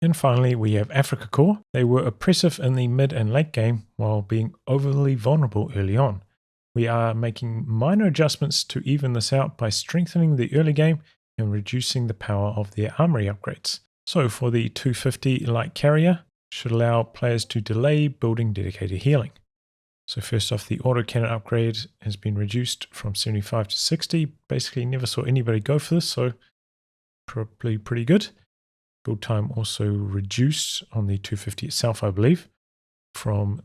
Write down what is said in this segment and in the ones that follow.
And finally, we have Afrika Korps. They were oppressive in the mid and late game while being overly vulnerable early on. We are making minor adjustments to even this out by strengthening the early game and reducing the power of their armory upgrades. So for the 250 light carrier, should allow players to delay building dedicated healing. So first off, the autocannon upgrade has been reduced from 75 to 60. Basically never saw anybody go for this, so probably pretty good. Build time also reduced on the 250 itself, I believe, from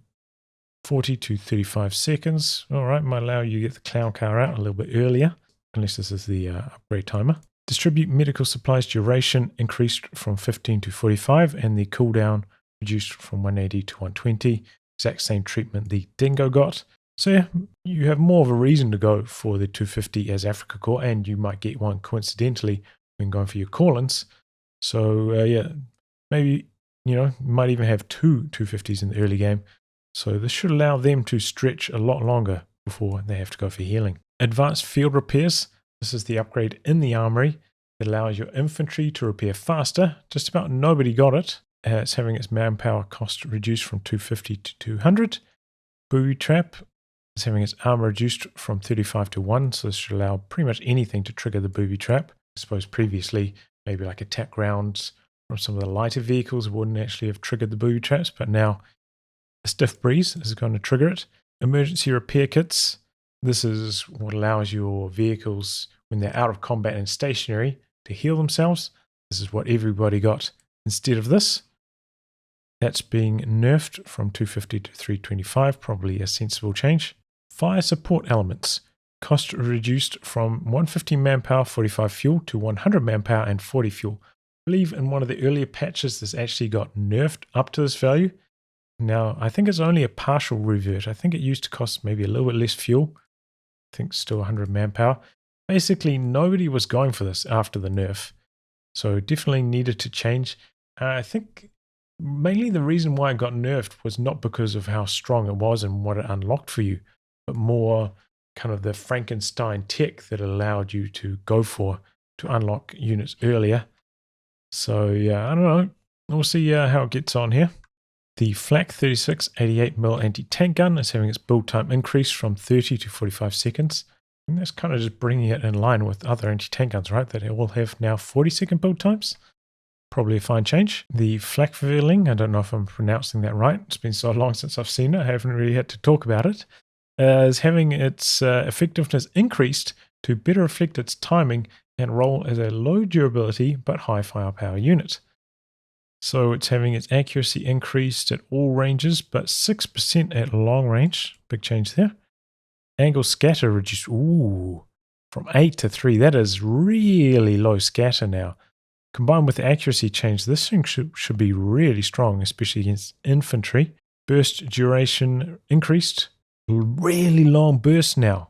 40 to 35 seconds. All right, might allow you to get the clown car out a little bit earlier, unless this is the upgrade timer. Distribute medical supplies duration increased from 15 to 45, and the cooldown reduced from 180 to 120. Exact same treatment the Dingo got. So yeah, you have more of a reason to go for the 250 as Afrika Korps, and you might get one coincidentally when going for your call-ins. So yeah, maybe, you might even have two 250s in the early game. So this should allow them to stretch a lot longer before they have to go for healing. Advanced field repairs. This is the upgrade in the armory that allows your infantry to repair faster. Just about nobody got it. It's having its manpower cost reduced from 250 to 200. Booby trap is having its armor reduced from 35 to 1. So this should allow pretty much anything to trigger the booby trap. I suppose previously, maybe like attack rounds from some of the lighter vehicles wouldn't actually have triggered the booby traps, but now a stiff breeze is going to trigger it. Emergency repair kits. This is what allows your vehicles, when they're out of combat and stationary, to heal themselves. This is what everybody got instead of this. That's being nerfed from 250 to 325, probably a sensible change. Fire support elements. Cost reduced from 150 manpower, 45 fuel to 100 manpower and 40 fuel. I believe in one of the earlier patches this actually got nerfed up to this value. Now, I think it's only a partial revert. I think it used to cost maybe a little bit less fuel. I think still 100 manpower. Basically, nobody was going for this after the nerf. So definitely needed to change. I think mainly the reason why it got nerfed was not because of how strong it was and what it unlocked for you, but more kind of the Frankenstein tech that allowed you to go for to unlock units earlier. So yeah, I don't know. We'll see how it gets on here. The Flak 36 88mm anti-tank gun is having its build time increased from 30 to 45 seconds. And that's kind of just bringing it in line with other anti-tank guns, right? That all have now 40-second build times. Probably a fine change. The Flakvierling, I don't know if I'm pronouncing that right. It's been so long since I've seen it, I haven't really had to talk about it. Is having its effectiveness increased to better reflect its timing and role as a low durability but high firepower unit. So it's having its accuracy increased at all ranges, but 6% at long range. Big change there. Angle scatter reduced, from 8 to 3. That is really low scatter now. Combined with the accuracy change, this thing should be really strong, especially against infantry. Burst duration increased. Really long burst now.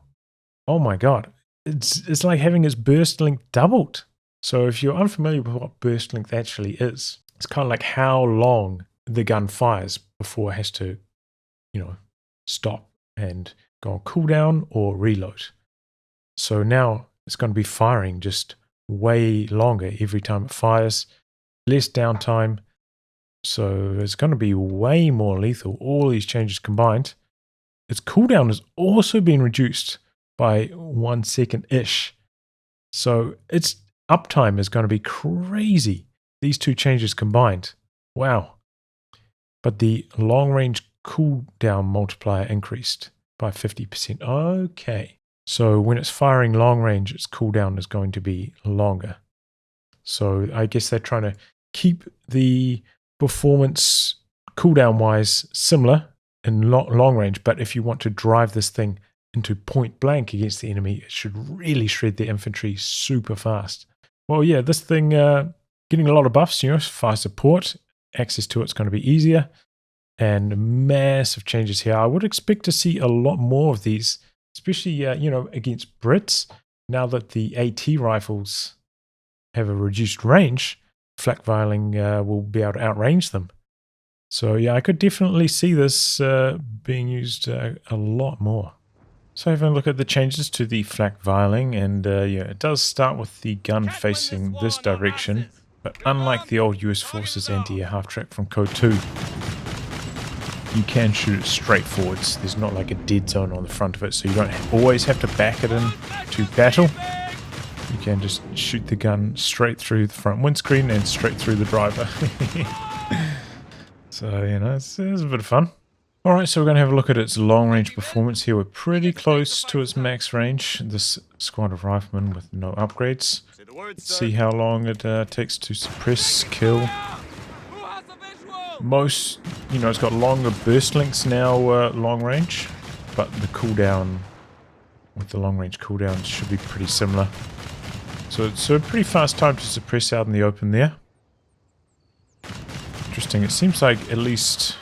Oh my god. It's like having its burst length doubled. So if you're unfamiliar with what burst length actually is, it's kind of like how long the gun fires before it has to, stop and go on cooldown or reload. So now it's going to be firing just way longer every time it fires, less downtime. So it's going to be way more lethal, all these changes combined. Its cooldown has also been reduced by 1 second-ish. So its uptime is going to be crazy. These two changes combined. Wow. But the long-range cooldown multiplier increased by 50%. Okay. So when it's firing long range, its cooldown is going to be longer. So I guess they're trying to keep the performance cooldown-wise similar in long range, but if you want to drive this thing into point blank against the enemy, it should really shred the infantry super fast. Well, yeah, this thing getting a lot of buffs, fire support, access to it's going to be easier, and massive changes here. I would expect to see a lot more of these, especially, against Brits. Now that the AT rifles have a reduced range, Flakvierling will be able to outrange them. So yeah, I could definitely see this being used a lot more. So having a look at the changes to the Flakvierling, and it does start with the gun facing this direction. But unlike the old US Forces anti-air half-track from Code 2, you can shoot it straight forwards. There's not like a dead zone on the front of it, so you don't always have to back it in to battle. You can just shoot the gun straight through the front windscreen and straight through the driver. So, you know, it's a bit of fun. Alright, so we're going to have a look at its long-range performance here. We're pretty close to its max range. This squad of riflemen with no upgrades. Let's see how long it takes to suppress, kill. Most, you know, it's got longer burst links now, long range. But the cooldown, with the long-range cooldown, should be pretty similar. So it's a pretty fast time to suppress out in the open there. Interesting. It seems like, at least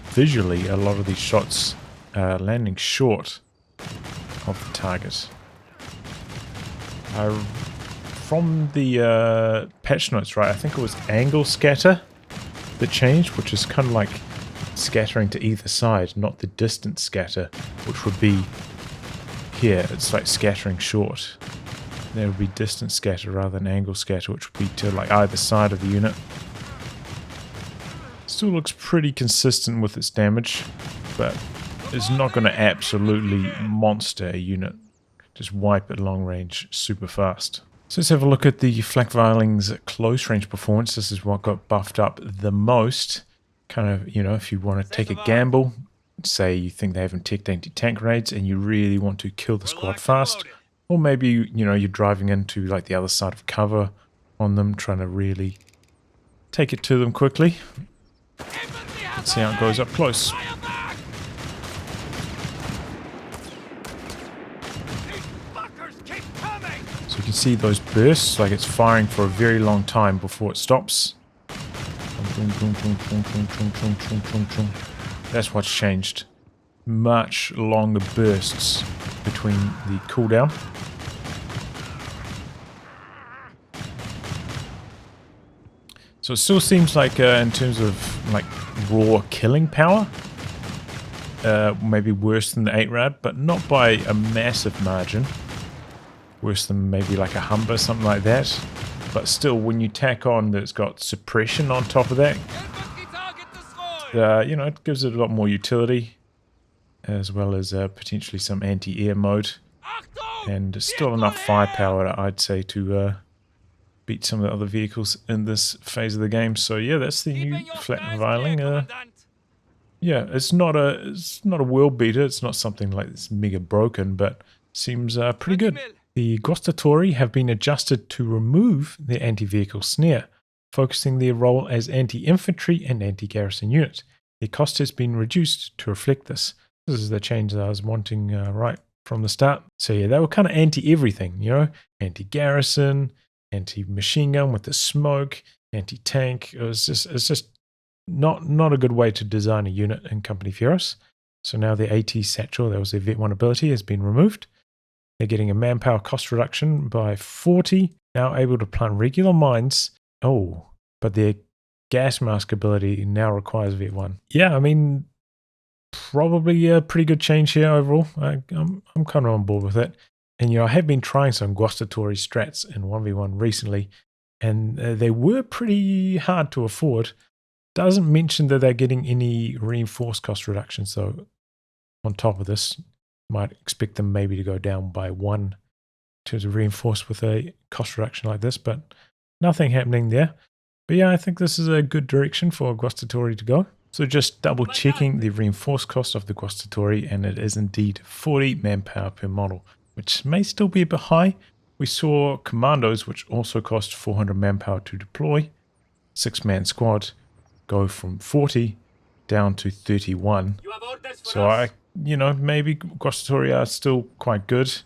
visually, a lot of these shots are landing short of the target. From the patch notes, right, I think it was angle scatter that changed, which is kind of like scattering to either side, not the distance scatter, which would be here. It's like scattering short. There would be distance scatter rather than angle scatter, which would be to like either side of the unit. Still looks pretty consistent with its damage, but it's not going to absolutely monster a unit. Just wipe it long range super fast. So let's have a look at the Flakvierling's close range performance. This is what got buffed up the most. Kind of, you know, if you want to take a gamble, say you think they haven't teched anti-tank raids and you really want to kill the squad fast, or maybe, you know, you're driving into like the other side of cover on them, trying to really take it to them quickly. Let's see how it goes up close. So you can see those bursts, like it's firing for a very long time before it stops. That's what's changed. Much longer bursts between the cooldown. So it still seems like, in terms of like raw killing power, maybe worse than the 8-rad, but not by a massive margin. Worse than maybe like a Humber, something like that. But still, when you tack on that it's got suppression on top of that, you know, it gives it a lot more utility, as well as potentially some anti-air mode, and still enough firepower, I'd say, to beat some of the other vehicles in this phase of the game. So yeah, that's the new Flakvierling. Yeah, it's not a world beater. It's not something like it's mega broken, but seems pretty good. The Guastatori have been adjusted to remove their anti-vehicle snare, focusing their role as anti-infantry and anti-garrison unit. Their cost has been reduced to reflect this. This is the change that I was wanting right from the start. So yeah, they were kind of anti-everything, you know, anti-garrison, anti-machine gun with the smoke, anti-tank. It's just not a good way to design a unit in Company Fieros. So now the AT Satchel, that was their Vet 1 ability, has been removed. They're getting a manpower cost reduction by 40, now able to plant regular mines. Oh, but their gas mask ability now requires Vet 1. Yeah, I mean, probably a pretty good change here overall. I'm kind of on board with it. And, you know, I have been trying some Guastatori strats in 1v1 recently, and they were pretty hard to afford. Doesn't mention that they're getting any reinforced cost reduction, so on top of this, might expect them maybe to go down by 1 in terms of reinforced with a cost reduction like this, but nothing happening there. But yeah, I think this is a good direction for Guastatori to go. So just double checking the reinforced cost of the Guastatori, and it is indeed 40 manpower per model, which may still be a bit high. We saw commandos, which also cost 400 manpower to deploy, 6-man squad, go from 40 down to 31. So you know, maybe Guastatori are still quite good,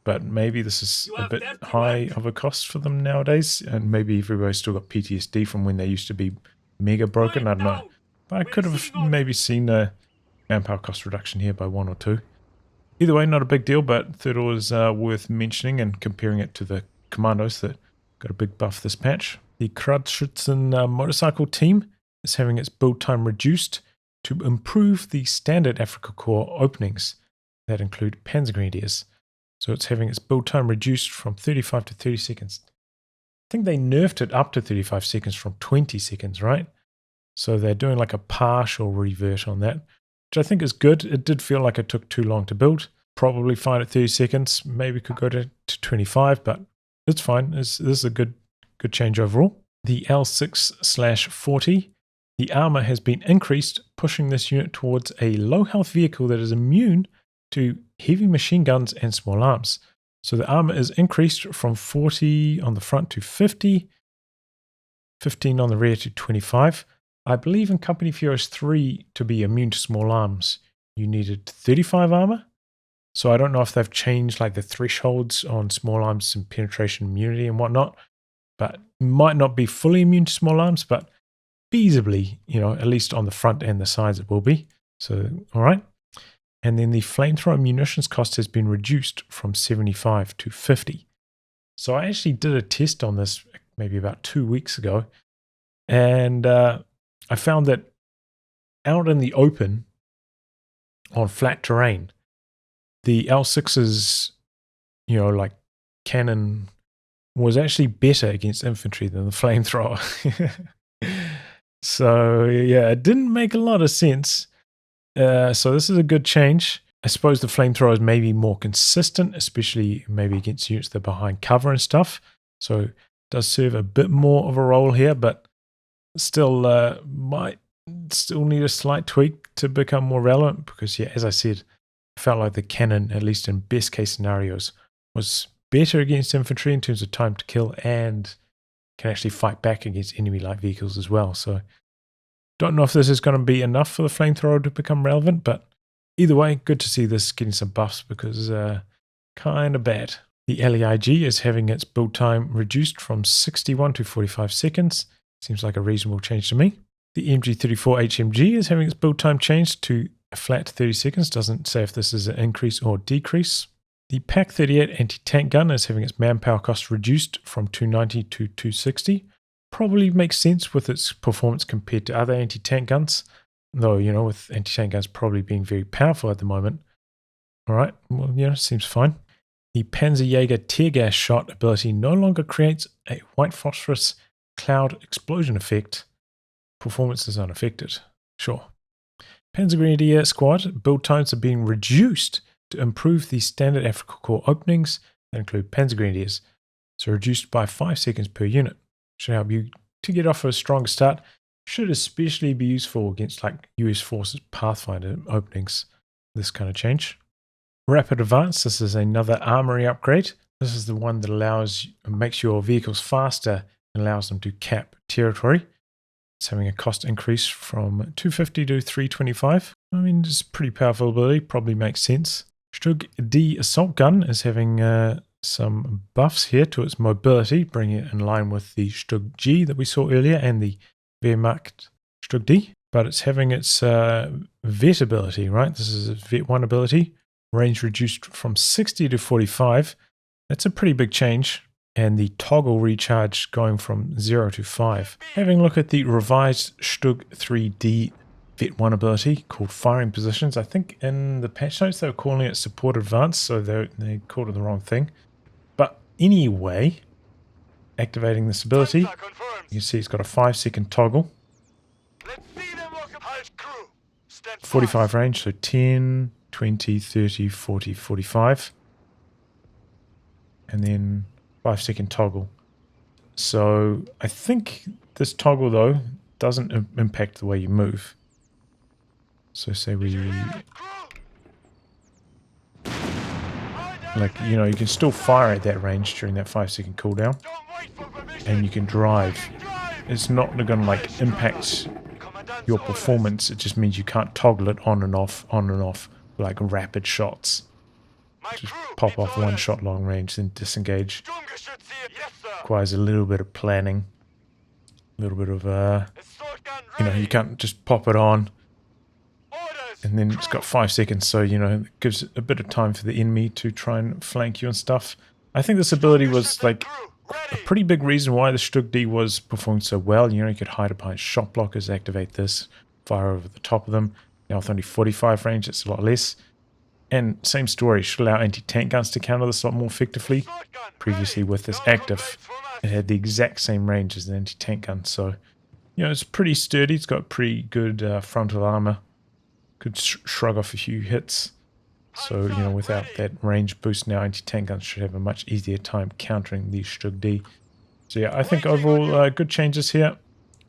but maybe this is a bit high of a cost for them nowadays, and maybe everybody's still got PTSD from when they used to be mega broken. I don't know. But I could have maybe seen a manpower cost reduction here by 1 or 2. Either way, not a big deal, but thought it was worth mentioning and comparing it to the commandos that got a big buff this patch. The Krutzschützen motorcycle team is having its build time reduced to improve the standard Afrika Korps openings that include Panzergrenadiers. So it's having its build time reduced from 35 to 30 seconds. think they nerfed it up to 35 seconds from 20 seconds, right? So they're doing like a partial revert on that, which I think is good. It did feel like it took too long to build. Probably fine at 30 seconds. Maybe could go to 25, but it's fine. This is a good change overall. The L6/40. The armor has been increased, pushing this unit towards a low health vehicle that is immune to heavy machine guns and small arms. So the armor is increased from 40 on the front to 50, 15 on the rear to 25. I believe in Company of Heroes 3 to be immune to small arms, you needed 35 armor. So I don't know if they've changed like the thresholds on small arms and penetration immunity and whatnot, but might not be fully immune to small arms, but feasibly, at least on the front and the sides it will be. So, all right. And then the flamethrower munitions cost has been reduced from 75 to 50. So I actually did a test on this maybe about 2 weeks ago. And I found that out in the open on flat terrain, the L6's, like cannon was actually better against infantry than the flamethrower. So yeah, it didn't make a lot of sense. So this is a good change. I suppose the flamethrower is maybe more consistent, especially maybe against units that are behind cover and stuff. So it does serve a bit more of a role here, but still might still need a slight tweak to become more relevant because, yeah, as I said, I felt like the cannon, at least in best case scenarios, was better against infantry in terms of time to kill and can actually fight back against enemy light vehicles as well. So don't know if this is going to be enough for the flamethrower to become relevant, but either way, good to see this getting some buffs because kind of bad. The LEIG is having its build time reduced from 61 to 45 seconds. Seems like a reasonable change to me. The MG34 HMG is having its build time changed to a flat 30 seconds. Doesn't say if this is an increase or decrease. The PAK-38 anti-tank gun is having its manpower cost reduced from 290 to 260. Probably makes sense with its performance compared to other anti-tank guns. Though, with anti-tank guns probably being very powerful at the moment. Alright, well, seems fine. The Panzerjäger tear gas shot ability no longer creates a white phosphorus cloud explosion effect. Performance is unaffected. Sure. Panzergrenadier squad build times are being reduced to improve the standard Afrika Korps openings that include Panzergrenadiers. So reduced by 5 seconds per unit. Should help you to get off a stronger start. Should especially be useful against like US Forces Pathfinder openings. This kind of change. Rapid Advance. This is another armory upgrade. This is the one that makes your vehicles faster and allows them to cap territory. It's having a cost increase from 250 to 325. I mean, it's a pretty powerful ability. Probably makes sense. Stug D assault gun is having some buffs here to its mobility, bringing it in line with the Stug G that we saw earlier and the Wehrmacht Stug D. But it's having its vet ability, right? This is a vet 1 ability. Range reduced from 60 to 45. That's a pretty big change. And the toggle recharge going from 0 to 5. Having a look at the revised Stug 3D Vet 1 ability called Firing Positions. I think in the patch notes they were calling it Support Advanced, so they called it the wrong thing. But anyway, activating this ability, you can see it's got a 5-second toggle. 45 range, so 10, 20, 30, 40, 45. And then 5-second toggle. So I think this toggle though doesn't impact the way you move. So say we you can still fire at that range during that 5-second cooldown, and you can drive. It's not going to like impact your performance. It just means you can't toggle it on and off like rapid shots. Just pop off one shot long range, then disengage. Requires a little bit of planning. A little bit of, you can't just pop it on. And then it's got 5 seconds, so, it gives a bit of time for the enemy to try and flank you and stuff. I think this ability was, like, a pretty big reason why the Stug D was performing so well. You could hide behind shot blockers, activate this, fire over the top of them. Now with only 45 range, it's a lot less. And same story, should allow anti-tank guns to counter this a lot more effectively. Previously with this active, it had the exact same range as the anti-tank gun. So, you know, it's pretty sturdy. It's got pretty good frontal armor. Could shrug off a few hits. So, you know, without that range boost now, anti-tank guns should have a much easier time countering the Stug D. So yeah, I think overall good changes here.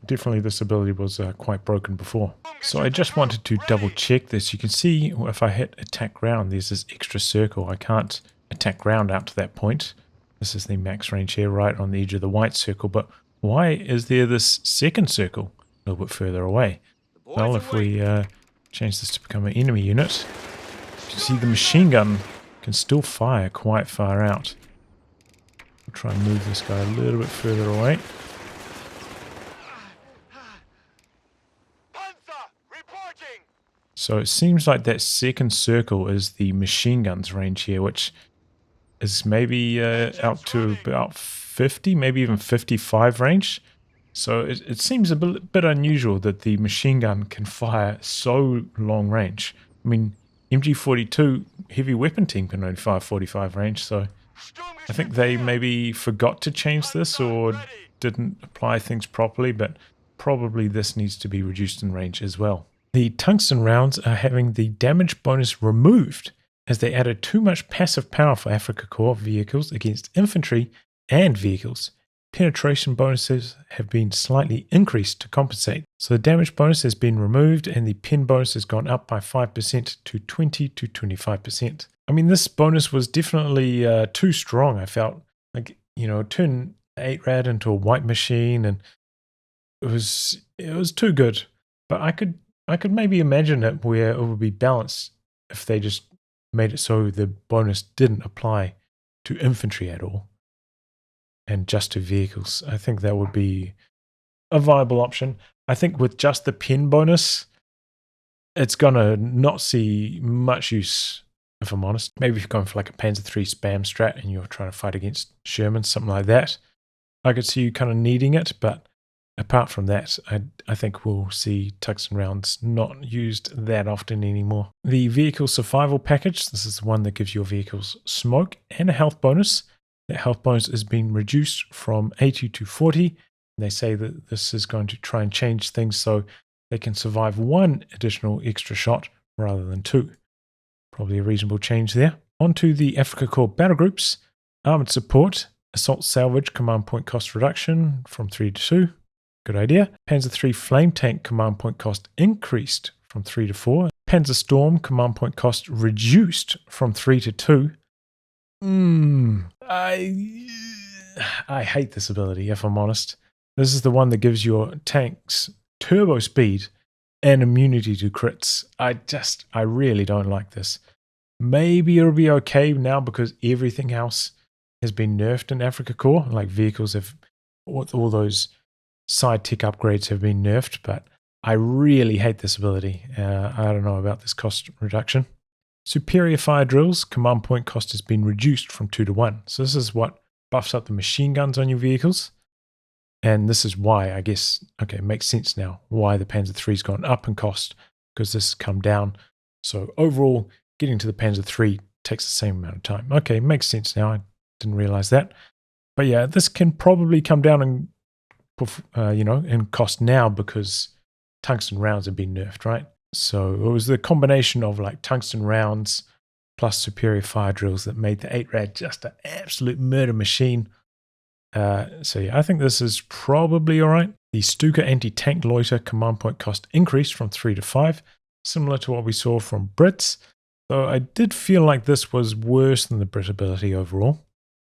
Definitely this ability was quite broken before. So I just wanted to double check this. You can see if I hit attack ground, there's this extra circle. I can't attack ground out to that point. This is the max range here, right on the edge of the white circle. But why is there this second circle a little bit further away? Well, if we change this to become an enemy unit, you see the machine gun can still fire quite far out. We'll try and move this guy a little bit further away. So it seems like that second circle is the machine gun's range here, which is maybe out to about 50, maybe even 55 range. So it seems a bit unusual that the machine gun can fire so long range. I mean, MG42 heavy weapon team can only fire 45 range, so I think they maybe forgot to change this or didn't apply things properly, but probably this needs to be reduced in range as well. The tungsten rounds are having the damage bonus removed as they added too much passive power for Afrika Korps vehicles against infantry and vehicles. Penetration bonuses have been slightly increased to compensate. So the damage bonus has been removed and the pen bonus has gone up by 5% to 20 to 25%. I mean, this bonus was definitely too strong. I felt like, you know, turn 8-rad into a white machine, and it was too good. But I could maybe imagine it where it would be balanced if they just made it so the bonus didn't apply to infantry at all and just to vehicles. I think that would be a viable option. I think with just the pen bonus, it's going to not see much use, if I'm honest. Maybe if you're going for like a Panzer III spam strat and you're trying to fight against Sherman, something like that, I could see you kind of needing it, but apart from that, I think we'll see tungsten rounds not used that often anymore. The vehicle survival package, this is the one that gives your vehicles smoke and a health bonus. That health bonus has been reduced from 80 to 40. They say that this is going to try and change things so they can survive one additional extra shot rather than two. Probably a reasonable change there. On to the Afrika Korps battlegroups. Armored support, assault salvage command point cost reduction from 3 to 2. Good idea. Panzer III flame tank command point cost increased from 3 to 4. Panzer Storm command point cost reduced from 3 to 2. I hate this ability, if I'm honest. This is the one that gives your tanks turbo speed and immunity to crits. I really don't like this. Maybe it'll be okay now because everything else has been nerfed in Afrika Korps. Like vehicles have, all those side tick upgrades have been nerfed, but I really hate this ability. I don't know about this cost reduction. Superior fire drills, command point cost has been reduced from 2 to 1. So this is what buffs up the machine guns on your vehicles. And this is why, I guess, okay, it makes sense now why the Panzer III's gone up in cost, because this has come down. So overall, getting to the Panzer III takes the same amount of time. Okay, makes sense now. I didn't realize that. But yeah, this can probably come down in cost now because tungsten rounds have been nerfed, right? So it was the combination of like tungsten rounds plus superior fire drills that made the 8-rad just an absolute murder machine. So yeah, I think this is probably all right. The Stuka anti-tank loiter command point cost increased from 3 to 5, similar to what we saw from Brits. Though I did feel like this was worse than the Brit ability overall.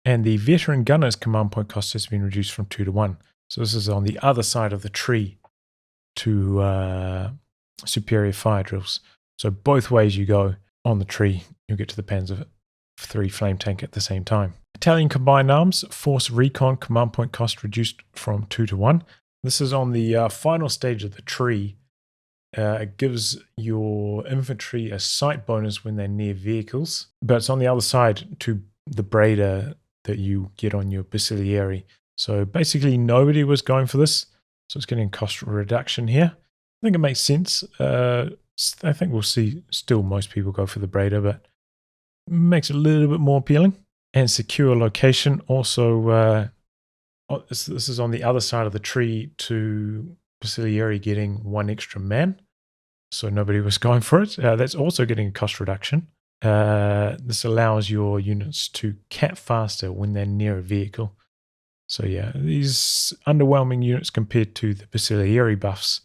And the veteran gunner's command point cost has been reduced from 2 to 1. So this is on the other side of the tree to superior fire drills. So both ways you go on the tree, you'll get to the Panzer III flame tank at the same time. Italian combined arms, force recon command point cost reduced from 2 to 1. This is on the final stage of the tree. It gives your infantry a sight bonus when they're near vehicles, but it's on the other side to the Breda that you get on your Battlegroup. So basically nobody was going for this, so it's getting cost reduction here. I think it makes sense. I think we'll see still most people go for the Breda, but makes it a little bit more appealing. And secure location also this is on the other side of the tree to Battlegroup getting 1 extra man. So nobody was going for it. That's also getting a cost reduction. This allows your units to cap faster when they're near a vehicle. So yeah, these underwhelming units compared to the Battlegroup buffs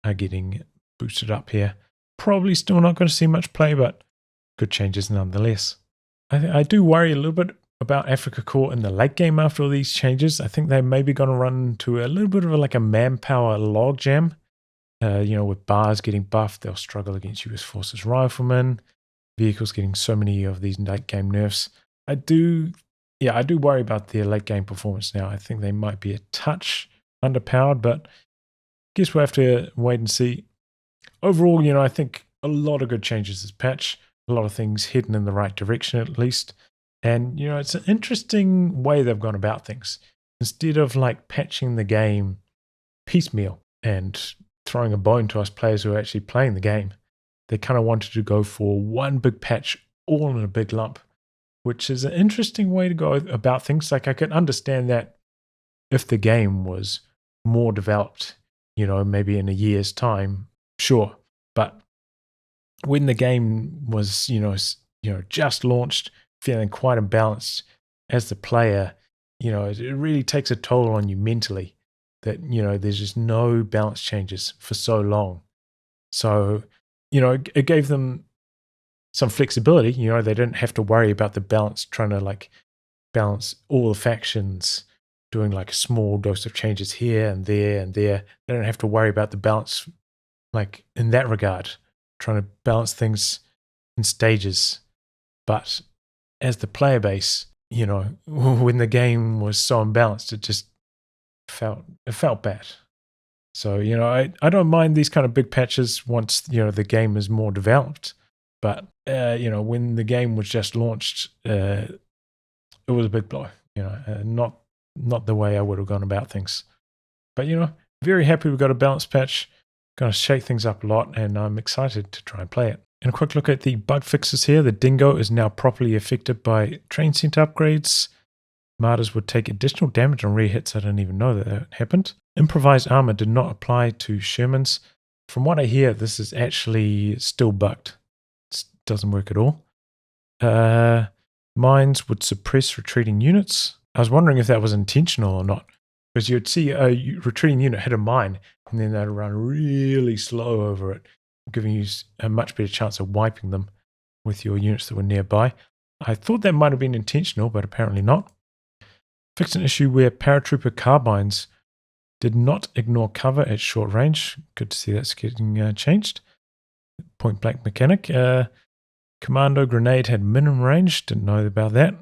are getting boosted up here. Probably still not going to see much play, but good changes nonetheless. I do worry a little bit about Afrika Korps in the late game after all these changes. I think they're maybe going to run into a little bit of a manpower logjam. With bars getting buffed, they'll struggle against US Forces riflemen. Vehicles getting so many of these late game nerfs. I do worry about their late game performance now. I think they might be a touch underpowered, but I guess we'll have to wait and see. Overall, I think a lot of good changes this patch. A lot of things heading in the right direction at least. And, it's an interesting way they've gone about things. Instead of patching the game piecemeal and throwing a bone to us players who are actually playing the game, they kind of wanted to go for one big patch all in a big lump, which is an interesting way to go about things. I could understand that if the game was more developed, maybe in a year's time, sure. But when the game was, just launched, feeling quite imbalanced as the player, it really takes a toll on you mentally that, there's just no balance changes for so long. So, it gave them some flexibility. They didn't have to worry about the balance, trying to balance all the factions, doing a small dose of changes here and there and there. They don't have to worry about the balance, in that regard, trying to balance things in stages. But as the player base, when the game was so imbalanced, it just felt bad. So, I don't mind these kind of big patches once, the game is more developed. But, when the game was just launched, it was a big blow, not the way I would have gone about things. But, very happy we got a balanced patch. Going to shake things up a lot, and I'm excited to try and play it. And a quick look at the bug fixes here. The Dingo is now properly affected by train center upgrades. Martyrs would take additional damage on rear hits. I didn't even know that happened. Improvised armor did not apply to Shermans. From what I hear, this is actually still bugged. It doesn't work at all. Mines would suppress retreating units. I was wondering if that was intentional or not, because you'd see a retreating unit hit a mine, and then they'd run really slow over it, giving you a much better chance of wiping them with your units that were nearby. I thought that might have been intentional, but apparently not. Fixed an issue where paratrooper carbines did not ignore cover at short range. Good to see that's getting changed. Point blank mechanic. Commando grenade had minimum range. Didn't know about that.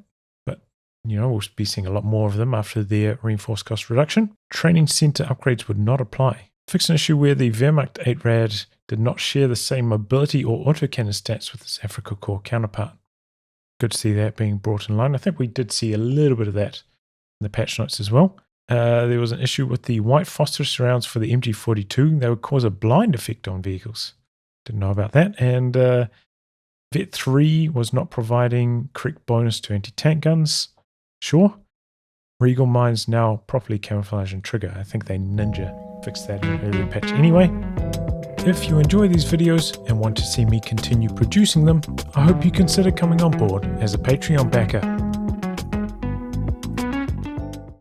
But, we'll be seeing a lot more of them after their reinforced cost reduction. Training center upgrades would not apply. Fixed an issue where the Wehrmacht 8-Rad did not share the same mobility or autocannon stats with its Afrika Korps counterpart. Good to see that being brought in line. I think we did see a little bit of that in the patch notes as well. There was an issue with the white phosphorus rounds for the MG42. They would cause a blind effect on vehicles. Didn't know about that. And Vet 3 was not providing correct bonus to anti-tank guns. Sure. Regal mines now properly camouflage and trigger. I think they ninja fixed that in an earlier patch anyway. If you enjoy these videos and want to see me continue producing them, I hope you consider coming on board as a Patreon backer.